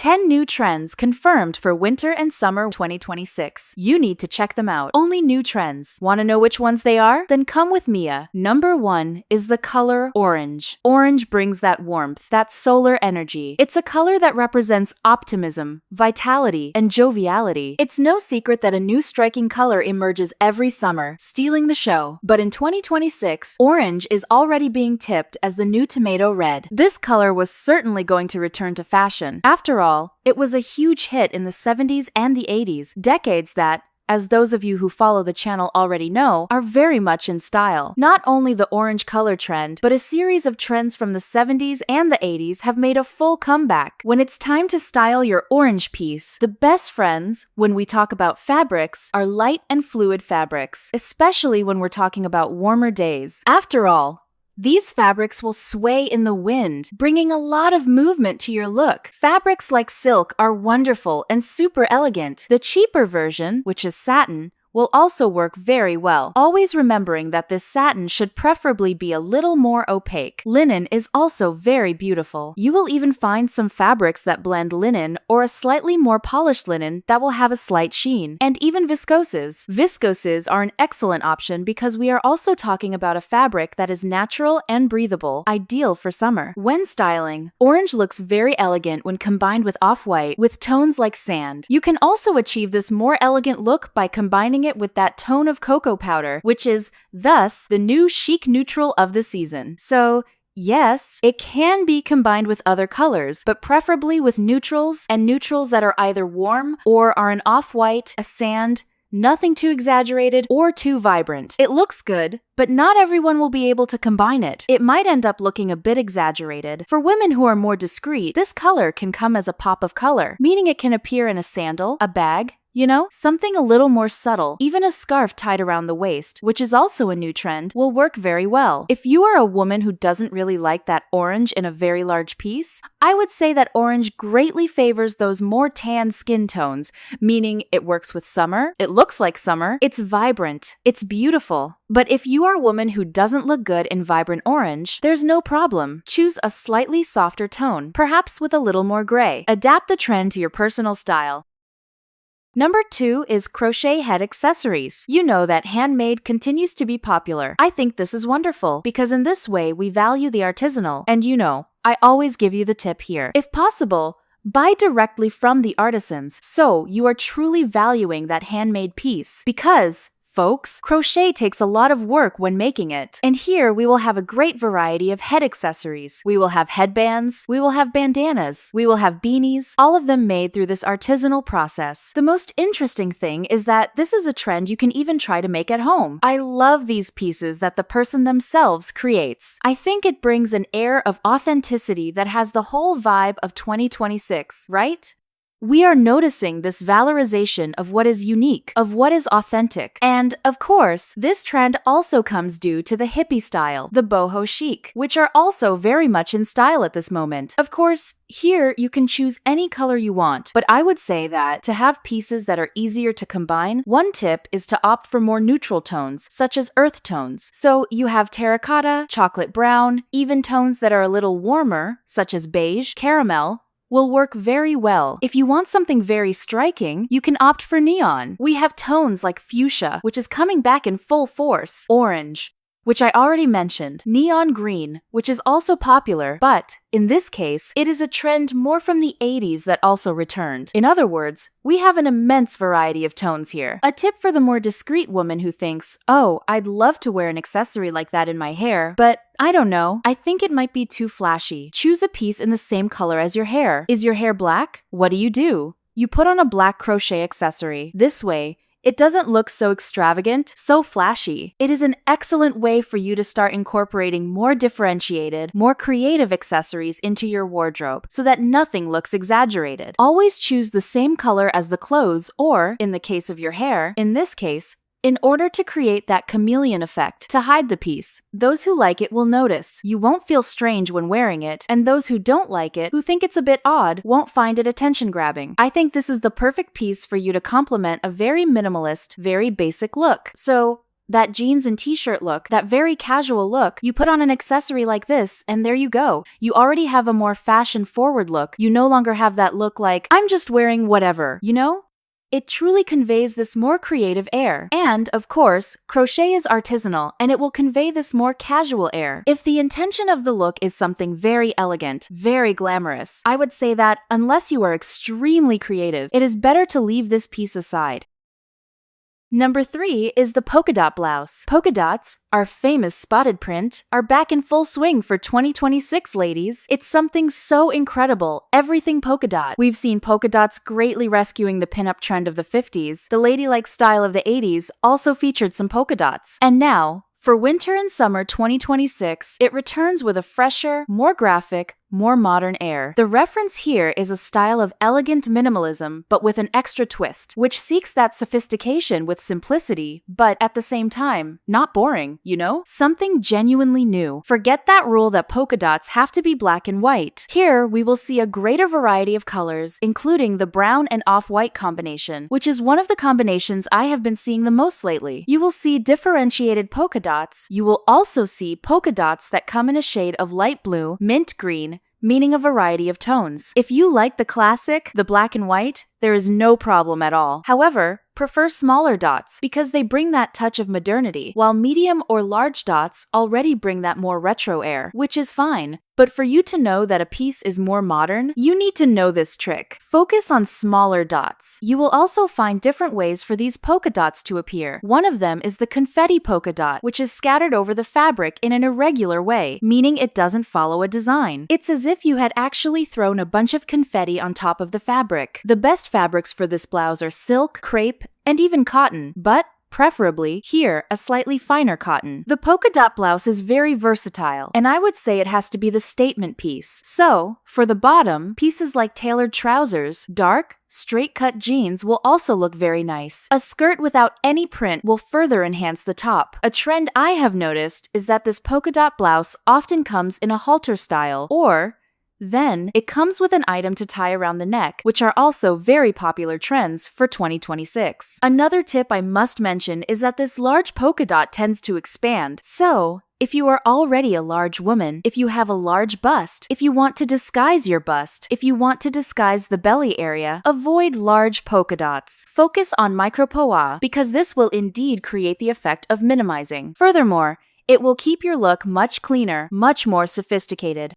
10 new trends confirmed for winter and summer 2026. You need to check them out. Only new trends. Want to know which ones they are? Then come with Mia. Number 1 is the color orange. Orange brings that warmth, that solar energy. It's a color that represents optimism, vitality, and joviality. It's no secret that a new striking color emerges every summer, stealing the show. But in 2026, orange is already being tipped as the new tomato red. This color was certainly going to return to fashion. After all, it was a huge hit in the 70s and the 80s, decades that, as those of you who follow the channel already know, are very much in style. Not only the orange color trend, but a series of trends from the 70s and the 80s have made a full comeback. When it's time to style your orange piece, the best friends, when we talk about fabrics, are light and fluid fabrics, especially when we're talking about warmer days. After all, these fabrics will sway in the wind, bringing a lot of movement to your look. Fabrics like silk are wonderful and super elegant. The cheaper version, which is satin, will also work very well. Always remembering that this satin should preferably be a little more opaque. Linen is also very beautiful. You will even find some fabrics that blend linen or a slightly more polished linen that will have a slight sheen. And even viscoses. Viscoses are an excellent option because we are also talking about a fabric that is natural and breathable, ideal for summer. When styling, orange looks very elegant when combined with off-white with tones like sand. You can also achieve this more elegant look by combining it with that tone of cocoa powder, which is thus the new chic neutral of the season. So, yes, it can be combined with other colors, but preferably with neutrals and neutrals that are either warm or are an off-white, a sand, nothing too exaggerated or too vibrant. It looks good, but not everyone will be able to combine it. It might end up looking a bit exaggerated. For women who are more discreet, this color can come as a pop of color, meaning it can appear in a sandal, a bag, something a little more subtle. Even a scarf tied around the waist, which is also a new trend, will work very well. If you are a woman who doesn't really like that orange in a very large piece, I would say that orange greatly favors those more tan skin tones, meaning it works with summer, it looks like summer, it's vibrant, it's beautiful. But if you are a woman who doesn't look good in vibrant orange, there's no problem. Choose a slightly softer tone, perhaps with a little more gray. Adapt the trend to your personal style. Number 2 is crochet head accessories. You know that handmade continues to be popular. I think this is wonderful because in this way we value the artisanal. And I always give you the tip here. If possible, buy directly from the artisans so you are truly valuing that handmade piece because, folks, crochet takes a lot of work when making it. And here we will have a great variety of head accessories. We will have headbands, we will have bandanas, we will have beanies, all of them made through this artisanal process. The most interesting thing is that this is a trend you can even try to make at home. I love these pieces that the person themselves creates. I think it brings an air of authenticity that has the whole vibe of 2026, right? We are noticing this valorization of what is unique, of what is authentic. And, of course, this trend also comes due to the hippie style, the boho chic, which are also very much in style at this moment. Of course, here you can choose any color you want, but I would say that to have pieces that are easier to combine, one tip is to opt for more neutral tones, such as earth tones. So you have terracotta, chocolate brown, even tones that are a little warmer, such as beige, caramel, will work very well. If you want something very striking, you can opt for neon. We have tones like fuchsia, which is coming back in full force, orange, which I already mentioned, neon green, which is also popular, but in this case, it is a trend more from the 80s that also returned. In other words, we have an immense variety of tones here. A tip for the more discreet woman who thinks, oh, I'd love to wear an accessory like that in my hair, but I don't know, I think it might be too flashy. Choose a piece in the same color as your hair. Is your hair black? What do? You put on a black crochet accessory. This way, it doesn't look so extravagant, so flashy. It is an excellent way for you to start incorporating more differentiated, more creative accessories into your wardrobe so that nothing looks exaggerated. Always choose the same color as the clothes or, in the case of your hair, in this case, in order to create that chameleon effect, to hide the piece. Those who like it will notice. You won't feel strange when wearing it, and those who don't like it, who think it's a bit odd, won't find it attention-grabbing. I think this is the perfect piece for you to complement a very minimalist, very basic look. So, That jeans and t-shirt look, that very casual look, you put on an accessory like this, and there you go. You already have a more fashion-forward look. You no longer have that look like, I'm just wearing whatever, you know? It truly conveys this more creative air. And, of course, crochet is artisanal, and it will convey this more casual air. If the intention of the look is something very elegant, very glamorous, I would say that, unless you are extremely creative, it is better to leave this piece aside. Number 3 is the polka dot blouse. Polka dots, our famous spotted print, are back in full swing for 2026, ladies. It's something so incredible. Everything polka dot. We've seen polka dots greatly rescuing the pinup trend of the 50s. The ladylike style of the 80s also featured some polka dots. And now, for winter and summer 2026, it returns with a fresher, more graphic, more modern air. The reference here is a style of elegant minimalism, but with an extra twist, which seeks that sophistication with simplicity, but at the same time, not boring, you know? Something genuinely new. Forget that rule that polka dots have to be black and white. Here, we will see a greater variety of colors, including the brown and off-white combination, which is one of the combinations I have been seeing the most lately. You will see differentiated polka dots. You will also see polka dots that come in a shade of light blue, mint green, meaning a variety of tones. If you like the classic, the black and white, there is no problem at all. However, prefer smaller dots because they bring that touch of modernity, while medium or large dots already bring that more retro air, which is fine. But for you to know that a piece is more modern, you need to know this trick. Focus on smaller dots. You will also find different ways for these polka dots to appear. One of them is the confetti polka dot, which is scattered over the fabric in an irregular way, meaning it doesn't follow a design. It's as if you had actually thrown a bunch of confetti on top of the fabric. The best fabrics for this blouse are silk, crepe, and even cotton, but preferably, here, a slightly finer cotton. The polka dot blouse is very versatile, and I would say it has to be the statement piece. So, for the bottom, pieces like tailored trousers, dark, straight-cut jeans will also look very nice. A skirt without any print will further enhance the top. A trend I have noticed is that this polka dot blouse often comes in a halter style, or then, it comes with an item to tie around the neck, which are also very popular trends for 2026. Another tip I must mention is that this large polka dot tends to expand. So, if you are already a large woman, if you have a large bust, if you want to disguise your bust, if you want to disguise the belly area, avoid large polka dots. Focus on micro-poa because this will indeed create the effect of minimizing. Furthermore, it will keep your look much cleaner, much more sophisticated.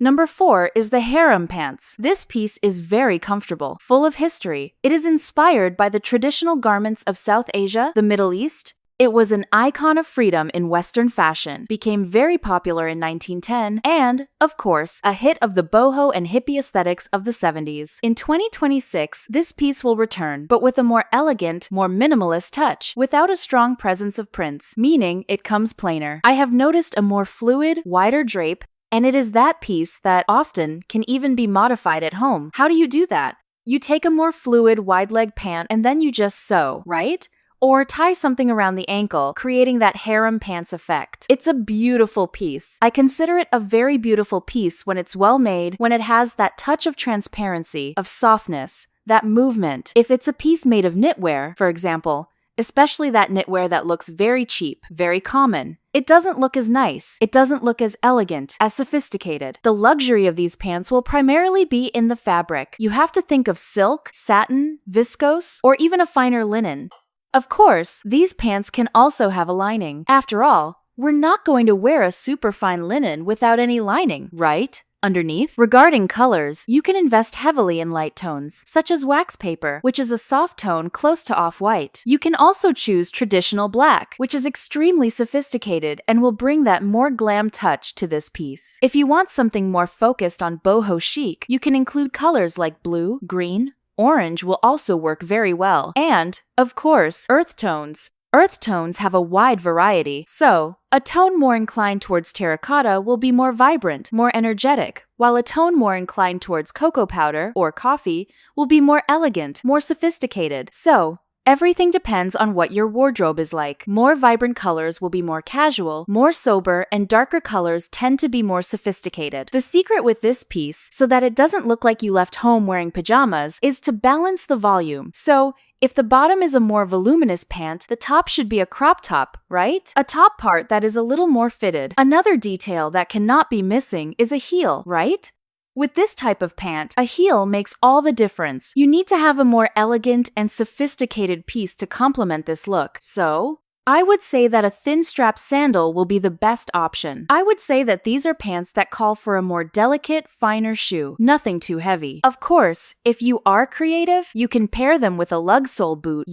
Number 4 is the harem pants. This piece is very comfortable, full of history. It is inspired by the traditional garments of South Asia, the Middle East. It was an icon of freedom in Western fashion, became very popular in 1910, and, of course, a hit of the boho and hippie aesthetics of the 70s. In 2026, this piece will return, but with a more elegant, more minimalist touch, without a strong presence of prints, meaning it comes plainer. I have noticed a more fluid, wider drape, and it is that piece that often can even be modified at home. How do you do that? You take a more fluid, wide leg pant and then you just sew, right? Or tie something around the ankle, creating that harem pants effect. It's a beautiful piece. I consider it a very beautiful piece when it's well made, when it has that touch of transparency, of softness, that movement. If it's a piece made of knitwear, for example, especially that knitwear that looks very cheap, very common, it doesn't look as nice. It doesn't look as elegant, as sophisticated. The luxury of these pants will primarily be in the fabric. You have to think of silk, satin, viscose, or even a finer linen. Of course, these pants can also have a lining. After all, we're not going to wear a super fine linen without any lining, right? Underneath, regarding colors, you can invest heavily in light tones, such as wax paper, which is a soft tone close to off-white. You can also choose traditional black, which is extremely sophisticated and will bring that more glam touch to this piece. If you want something more focused on boho chic, you can include colors like blue, green, orange will also work very well. And, of course, earth tones. Earth tones have a wide variety, so a tone more inclined towards terracotta will be more vibrant, more energetic, while a tone more inclined towards cocoa powder or coffee will be more elegant, more sophisticated. So, everything depends on what your wardrobe is like. More vibrant colors will be more casual, more sober, and darker colors tend to be more sophisticated. The secret with this piece, so that it doesn't look like you left home wearing pajamas, is to balance the volume. So, If the bottom is a more voluminous pant, the top should be a crop top, right? A top part that is a little more fitted. Another detail that cannot be missing is a heel, right? With this type of pant, a heel makes all the difference. You need to have a more elegant and sophisticated piece to complement this look. So, I would say that a thin strap sandal will be the best option. I would say that these are pants that call for a more delicate, finer shoe, nothing too heavy. Of course, if you are creative, you can pair them with a lug sole boot,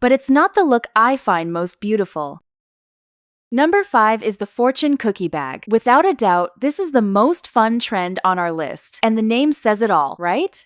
but it's not the look I find most beautiful. Number 5 is the Fortune Cookie Bag. Without a doubt, this is the most fun trend on our list, and the name says it all, right?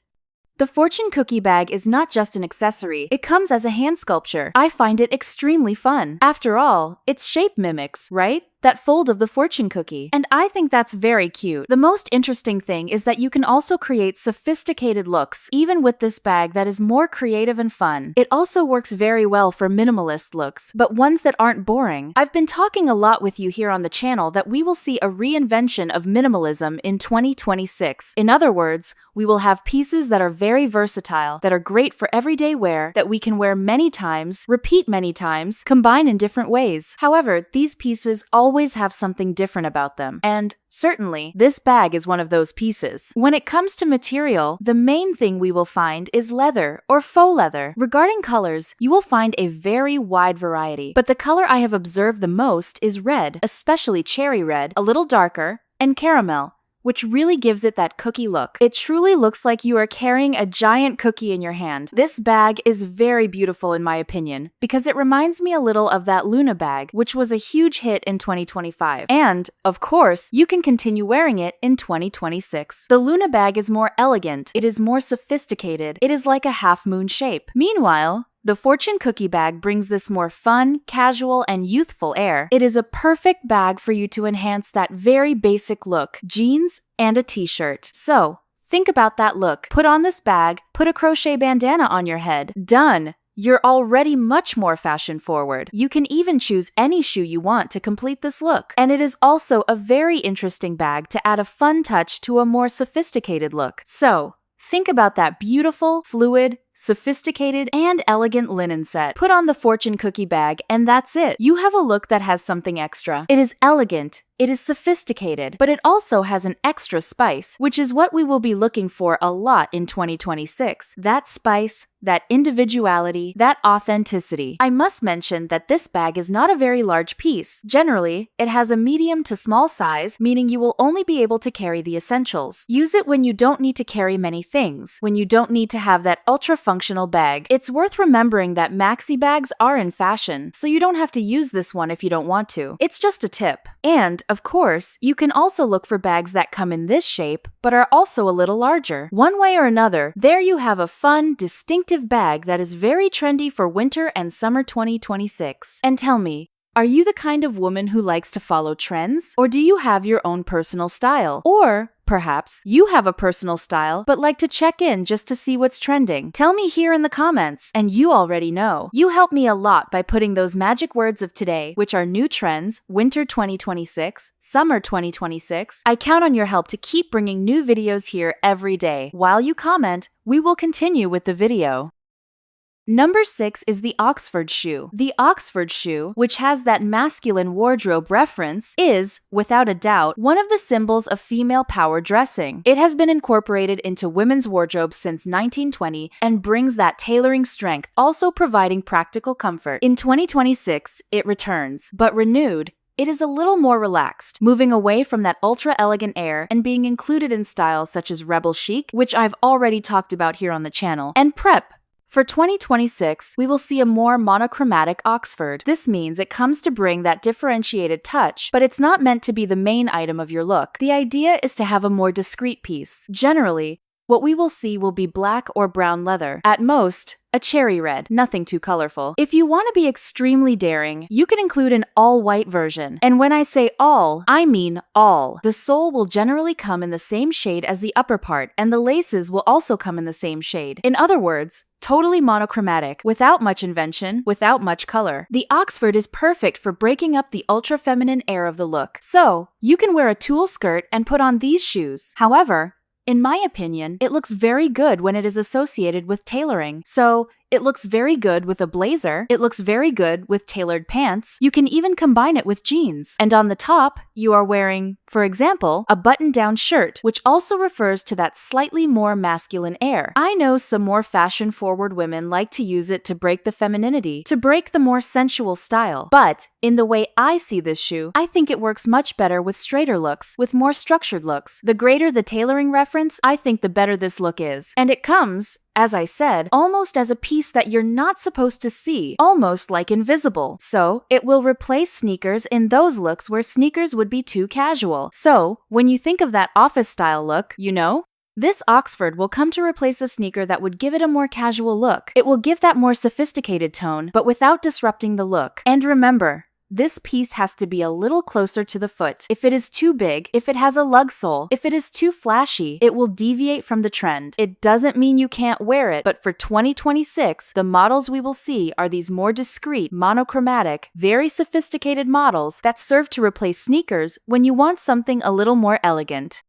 The Fortune Cookie Bag is not just an accessory, it comes as a hand sculpture. I find it extremely fun. After all, its shape mimics, right? That fold of the fortune cookie. And I think that's very cute. The most interesting thing is that you can also create sophisticated looks, even with this bag that is more creative and fun. It also works very well for minimalist looks, but ones that aren't boring. I've been talking a lot with you here on the channel that we will see a reinvention of minimalism in 2026. In other words, we will have pieces that are very versatile, that are great for everyday wear, that we can wear many times, repeat many times, combine in different ways. However, these pieces always have something different about them. And certainly, this bag is one of those pieces. When it comes to material, the main thing we will find is leather or faux leather. Regarding colors, you will find a very wide variety, but the color I have observed the most is red, especially cherry red, a little darker, and caramel, which really gives it that cookie look. It truly looks like you are carrying a giant cookie in your hand. This bag is very beautiful in my opinion, because it reminds me a little of that Luna bag, which was a huge hit in 2025. And, of course, you can continue wearing it in 2026. The Luna bag is more elegant, it is more sophisticated, it is like a half-moon shape. Meanwhile, the Fortune Cookie Bag brings this more fun, casual, and youthful air. It is a perfect bag for you to enhance that very basic look, jeans and a t-shirt. So, think about that look. Put on this bag, put a crochet bandana on your head. Done! You're already much more fashion forward. You can even choose any shoe you want to complete this look. And it is also a very interesting bag to add a fun touch to a more sophisticated look. So, think about that beautiful, fluid, sophisticated, and elegant linen set. Put on the Fortune Cookie Bag, and that's it. You have a look that has something extra. It is elegant, it is sophisticated, but it also has an extra spice, which is what we will be looking for a lot in 2026. That spice, that individuality, that authenticity. I must mention that this bag is not a very large piece. Generally, it has a medium to small size, meaning you will only be able to carry the essentials. Use it when you don't need to carry many things, when you don't need to have that ultra-functional bag. It's worth remembering that maxi bags are in fashion, so you don't have to use this one if you don't want to. It's just a tip. And, of course, you can also look for bags that come in this shape, but are also a little larger. One way or another, there you have a fun, distinctive bag that is very trendy for winter and summer 2026. And tell me, are you the kind of woman who likes to follow trends? Or do you have your own personal style? Or perhaps you have a personal style but like to check in just to see what's trending? Tell me here in the comments, and you already know. You help me a lot by putting those magic words of today, which are new trends, winter 2026, summer 2026. I count on your help to keep bringing new videos here every day. While you comment, we will continue with the video. Number 6 is the Oxford shoe. The Oxford shoe, which has that masculine wardrobe reference, is, without a doubt, one of the symbols of female power dressing. It has been incorporated into women's wardrobes since 1920 and brings that tailoring strength, also providing practical comfort. In 2026, it returns, but renewed. It is a little more relaxed, moving away from that ultra-elegant air and being included in styles such as rebel chic, which I've already talked about here on the channel, and prep. For 2026, we will see a more monochromatic Oxford. This means it comes to bring that differentiated touch, but it's not meant to be the main item of your look. The idea is to have a more discreet piece. Generally, what we will see will be black or brown leather. At most, a cherry red, nothing too colorful. If you want to be extremely daring, you can include an all-white version. And when I say all, I mean all. The sole will generally come in the same shade as the upper part, and the laces will also come in the same shade. In other words, totally monochromatic, without much invention, without much color. The Oxford is perfect for breaking up the ultra-feminine air of the look. So, you can wear a tulle skirt and put on these shoes. However, in my opinion, it looks very good when it is associated with tailoring. So, It looks very good with a blazer. It looks very good with tailored pants. You can even combine it with jeans. And on the top, you are wearing, for example, a button-down shirt, which also refers to that slightly more masculine air. I know some more fashion-forward women like to use it to break the femininity, to break the more sensual style. But in the way I see this shoe, I think it works much better with straighter looks, with more structured looks. The greater the tailoring reference, I think the better this look is. And it comes, as I said, almost as a piece that you're not supposed to see, almost like invisible. So, it will replace sneakers in those looks where sneakers would be too casual. So, when you think of that office-style look, you know? This Oxford will come to replace a sneaker that would give it a more casual look. It will give that more sophisticated tone, but without disrupting the look. And remember, this piece has to be a little closer to the foot. If it is too big, if it has a lug sole, if it is too flashy, it will deviate from the trend. It doesn't mean you can't wear it, but for 2026, the models we will see are these more discreet, monochromatic, very sophisticated models that serve to replace sneakers when you want something a little more elegant.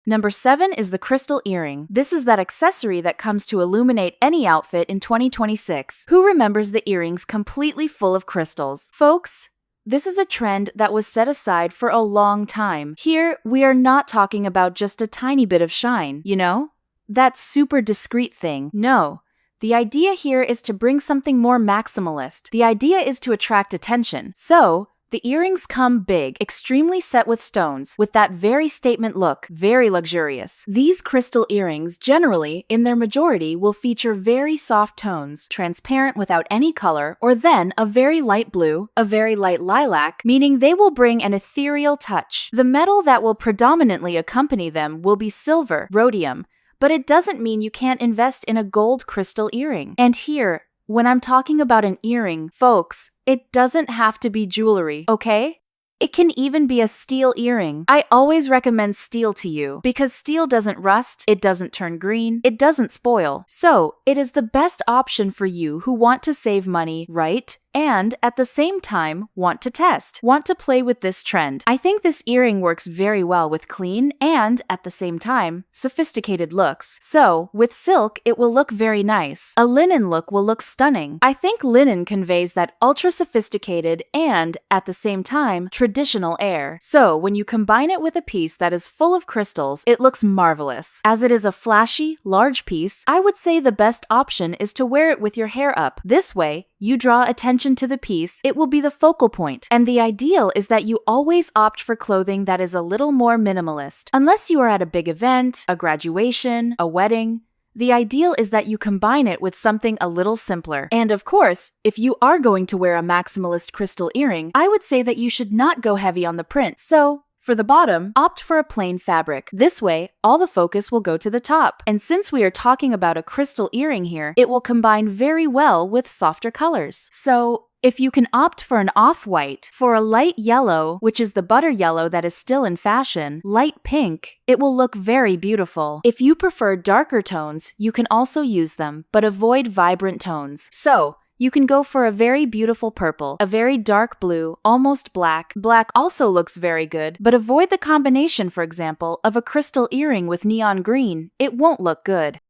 Number 7 is the crystal earring. This is that accessory that comes to illuminate any outfit in 2026. Who remembers the earrings completely full of crystals? Folks, this is a trend that was set aside for a long time. Here, we are not talking about just a tiny bit of shine, you know? That super discreet thing. No. The idea here is to bring something more maximalist. The idea is to attract attention. So, the earrings come big, extremely set with stones, with that very statement look, very luxurious. These crystal earrings, generally, in their majority, will feature very soft tones, transparent without any color, or then a very light blue, a very light lilac, meaning they will bring an ethereal touch. The metal that will predominantly accompany them will be silver, rhodium, but it doesn't mean you can't invest in a gold crystal earring. And here, when I'm talking about an earring, folks, it doesn't have to be jewelry, okay? It can even be a steel earring. I always recommend steel to you because steel doesn't rust, it doesn't turn green, it doesn't spoil. So, it is the best option for you who want to save money, right? And at the same time, want to test, want to play with this trend. I think this earring works very well with clean and, at the same time, sophisticated looks. So, with silk, it will look very nice. A linen look will look stunning. I think linen conveys that ultra-sophisticated and, at the same time, traditional air. So, when you combine it with a piece that is full of crystals, it looks marvelous. As it is a flashy, large piece, I would say the best option is to wear it with your hair up. This way, you draw attention to the piece, it will be the focal point. And the ideal is that you always opt for clothing that is a little more minimalist. Unless you are at a big event, a graduation, a wedding, the ideal is that you combine it with something a little simpler. And of course, if you are going to wear a maximalist crystal earring, I would say that you should not go heavy on the print. So, for the bottom, opt for a plain fabric. This way, all the focus will go to the top. And since we are talking about a crystal earring here, it will combine very well with softer colors. So, if you can opt for an off-white, for a light yellow, which is the butter yellow that is still in fashion, light pink, it will look very beautiful. If you prefer darker tones, you can also use them, but avoid vibrant tones. So, you can go for a very beautiful purple, a very dark blue, almost black. Black also looks very good, but avoid the combination, for example, of a crystal earring with neon green. It won't look good.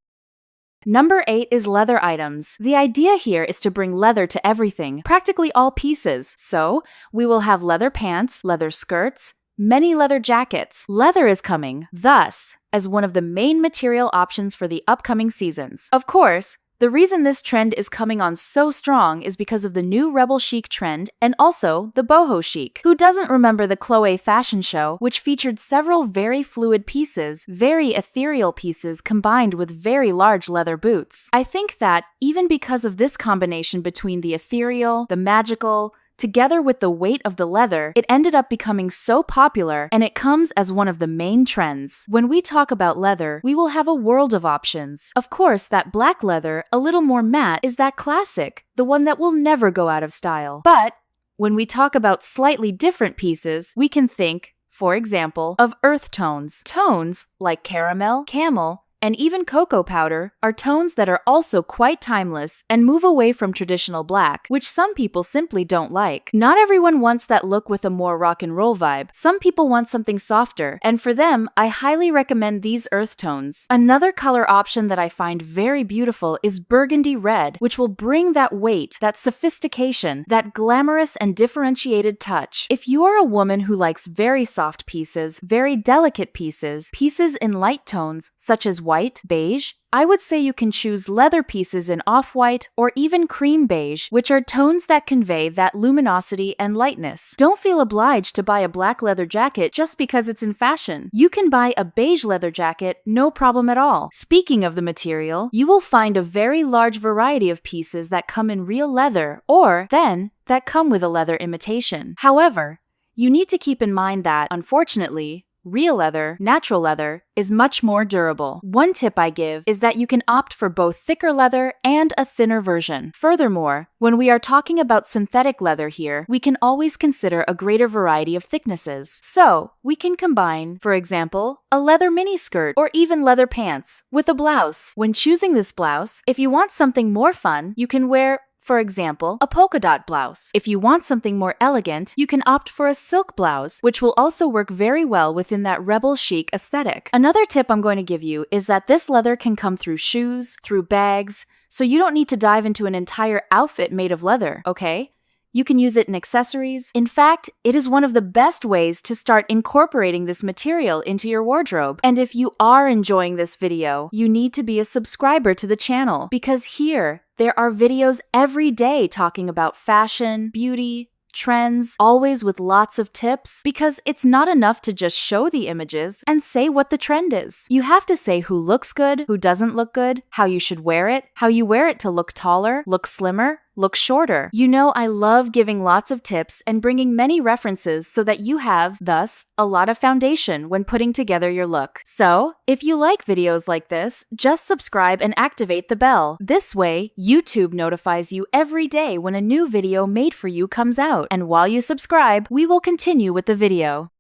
Number 8 is leather items. The idea here is to bring leather to everything, practically all pieces. So, we will have leather pants, leather skirts, many leather jackets. Leather is coming, thus, as one of the main material options for the upcoming seasons. Of course, the reason this trend is coming on so strong is because of the new rebel chic trend and also the boho chic. Who doesn't remember the Chloe fashion show, which featured several very fluid pieces, very ethereal pieces combined with very large leather boots? I think that, even because of this combination between the ethereal, the magical, together with the weight of the leather, it ended up becoming so popular, and it comes as one of the main trends. When we talk about leather, we will have a world of options. Of course, that black leather, a little more matte, is that classic, the one that will never go out of style. But when we talk about slightly different pieces, we can think, for example, of earth tones. Tones like caramel, camel, and even cocoa powder are tones that are also quite timeless and move away from traditional black, which some people simply don't like. Not everyone wants that look with a more rock and roll vibe. Some people want something softer, and for them, I highly recommend these earth tones. Another color option that I find very beautiful is burgundy red, which will bring that weight, that sophistication, that glamorous and differentiated touch. If you are a woman who likes very soft pieces, very delicate pieces in light tones such as white, beige, I would say you can choose leather pieces in off-white or even cream beige, which are tones that convey that luminosity and lightness. Don't feel obliged to buy a black leather jacket just because it's in fashion. You can buy a beige leather jacket, no problem at all. Speaking of the material, you will find a very large variety of pieces that come in real leather or, then, that come with a leather imitation. However, you need to keep in mind that, unfortunately, real leather, natural leather, is much more durable. One tip I give is that you can opt for both thicker leather and a thinner version. Furthermore, when we are talking about synthetic leather here, we can always consider a greater variety of thicknesses. So, we can combine, for example, a leather miniskirt or even leather pants with a blouse. When choosing this blouse, if you want something more fun, you can wear, for example, a polka dot blouse. If you want something more elegant, you can opt for a silk blouse, which will also work very well within that rebel chic aesthetic. Another tip I'm going to give you is that this leather can come through shoes, through bags, so you don't need to dive into an entire outfit made of leather, okay? You can use it in accessories. In fact, it is one of the best ways to start incorporating this material into your wardrobe. And if you are enjoying this video, you need to be a subscriber to the channel, because here, there are videos every day talking about fashion, beauty, trends, always with lots of tips, because it's not enough to just show the images and say what the trend is. You have to say who looks good, who doesn't look good, how you should wear it, how you wear it to look taller, look slimmer, look shorter. You know I love giving lots of tips and bringing many references so that you have, thus, a lot of foundation when putting together your look. So, if you like videos like this, just subscribe and activate the bell. This way, YouTube notifies you every day when a new video made for you comes out. And while you subscribe, we will continue with the video.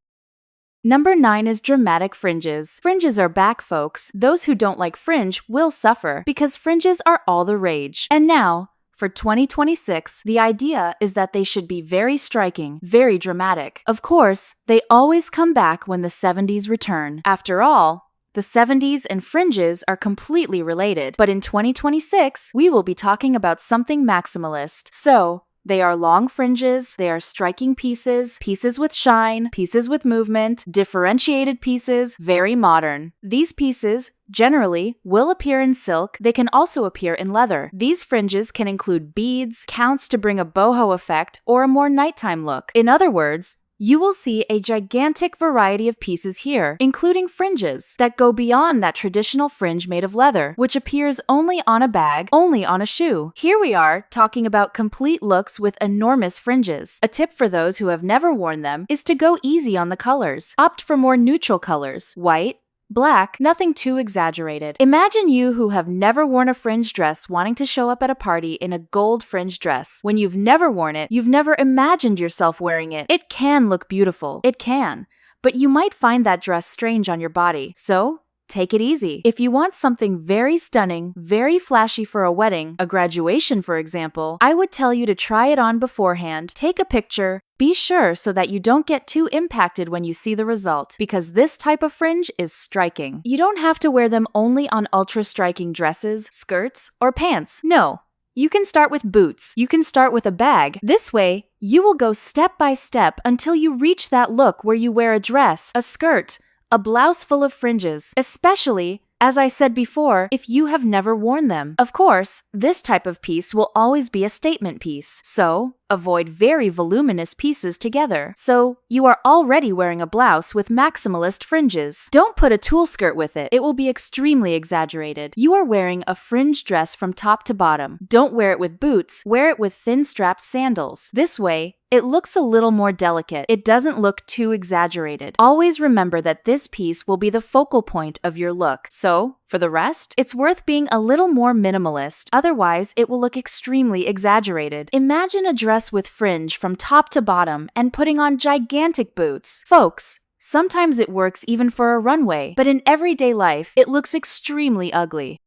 Number 9 is dramatic fringes. Fringes are back, folks. Those who don't like fringe will suffer because fringes are all the rage. And now, for 2026, the idea is that they should be very striking, very dramatic. Of course, they always come back when the 70s return. After all, the 70s and fringes are completely related. But in 2026, we will be talking about something maximalist. So, they are long fringes, they are striking pieces, pieces with shine, pieces with movement, differentiated pieces, very modern. These pieces, generally, will appear in silk. They can also appear in leather. These fringes can include beads, counts to bring a boho effect, or a more nighttime look. In other words, you will see a gigantic variety of pieces here, including fringes that go beyond that traditional fringe made of leather, which appears only on a bag, only on a shoe. Here we are talking about complete looks with enormous fringes. A tip for those who have never worn them is to go easy on the colors. Opt for more neutral colors, white, black, nothing too exaggerated. Imagine you who have never worn a fringe dress wanting to show up at a party in a gold fringe dress. When you've never worn it, you've never imagined yourself wearing it. It can look beautiful. It can. But you might find that dress strange on your body. So, take it easy. If you want something very stunning, very flashy for a wedding, a graduation for example, I would tell you to try it on beforehand, take a picture, be sure so that you don't get too impacted when you see the result, because this type of fringe is striking. You don't have to wear them only on ultra-striking dresses, skirts, or pants. No. You can start with boots. You can start with a bag. This way, you will go step by step until you reach that look where you wear a dress, a skirt, a blouse full of fringes, especially, as I said before, if you have never worn them. Of course, this type of piece will always be a statement piece, so avoid very voluminous pieces together. So, you are already wearing a blouse with maximalist fringes. Don't put a tulle skirt with it. It will be extremely exaggerated. You are wearing a fringe dress from top to bottom. Don't wear it with boots. Wear it with thin-strapped sandals. This way, it looks a little more delicate. It doesn't look too exaggerated. Always remember that this piece will be the focal point of your look. So, for the rest, it's worth being a little more minimalist. Otherwise, it will look extremely exaggerated. Imagine a dress with fringe from top to bottom and putting on gigantic boots. Folks, Sometimes it works even for a runway, but in everyday life, it looks extremely ugly.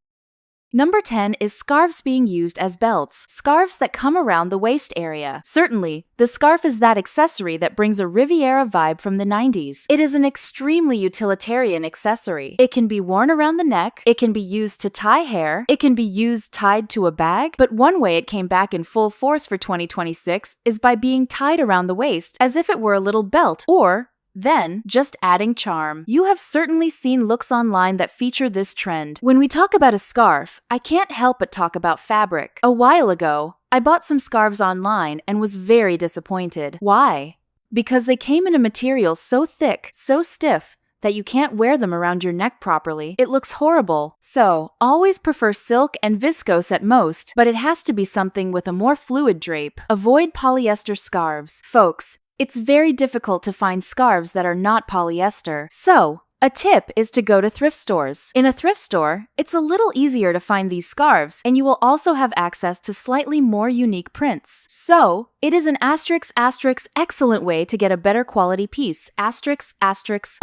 Number 10 is scarves being used as belts. Scarves that come around the waist area. Certainly, the scarf is that accessory that brings a Riviera vibe from the 90s. It is an extremely utilitarian accessory. It can be worn around the neck, it can be used to tie hair, it can be used tied to a bag, but one way it came back in full force for 2026 is by being tied around the waist as if it were a little belt, or then, just adding charm. You have certainly seen looks online that feature this trend. When we talk about a scarf, I can't help but talk about fabric. A while ago, I bought some scarves online and was very disappointed. Why? Because they came in a material so thick, so stiff, that you can't wear them around your neck properly. It looks horrible. So, always prefer silk and viscose at most, but it has to be something with a more fluid drape. Avoid polyester scarves. Folks, it's very difficult to find scarves that are not polyester. So, a tip is to go to thrift stores. In a thrift store, it's a little easier to find these scarves, and you will also have access to slightly more unique prints. So, it is an excellent way to get a better quality piece. A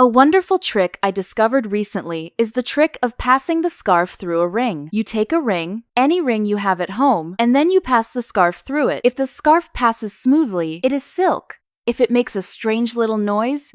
wonderful trick I discovered recently is the trick of passing the scarf through a ring. You take a ring, any ring you have at home, and then you pass the scarf through it. If the scarf passes smoothly, it is silk. If it makes a strange little noise,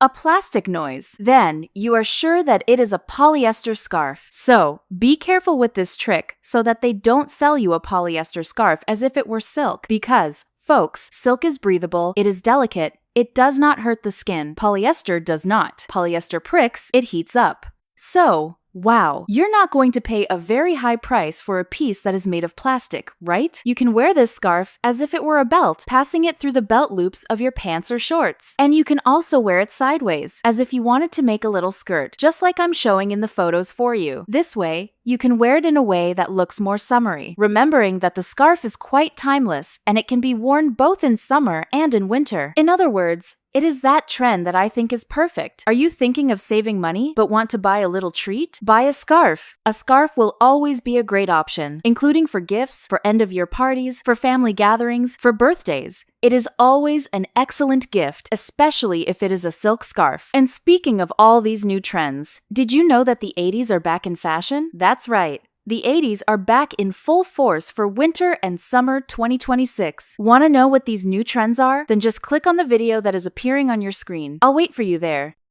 a plastic noise, then you are sure that it is a polyester scarf. So, be careful with this trick so that they don't sell you a polyester scarf as if it were silk. Because, folks, silk is breathable, it is delicate, it does not hurt the skin. Polyester does not. Polyester pricks, it heats up. So, wow, you're not going to pay a very high price for a piece that is made of plastic, right? You can wear this scarf as if it were a belt, passing it through the belt loops of your pants or shorts. And you can also wear it sideways, as if you wanted to make a little skirt, just like I'm showing in the photos for you. This way, you can wear it in a way that looks more summery, remembering that the scarf is quite timeless and it can be worn both in summer and in winter. In other words, it is that trend that I think is perfect. Are you thinking of saving money but want to buy a little treat? Buy a scarf. A scarf will always be a great option, including for gifts, for end-of-year parties, for family gatherings, for birthdays. It is always an excellent gift, especially if it is a silk scarf. And speaking of all these new trends, did you know that the 80s are back in fashion? That's right. The 80s are back in full force for winter and summer 2026. Want to know what these new trends are? Then just click on the video that is appearing on your screen. I'll wait for you there.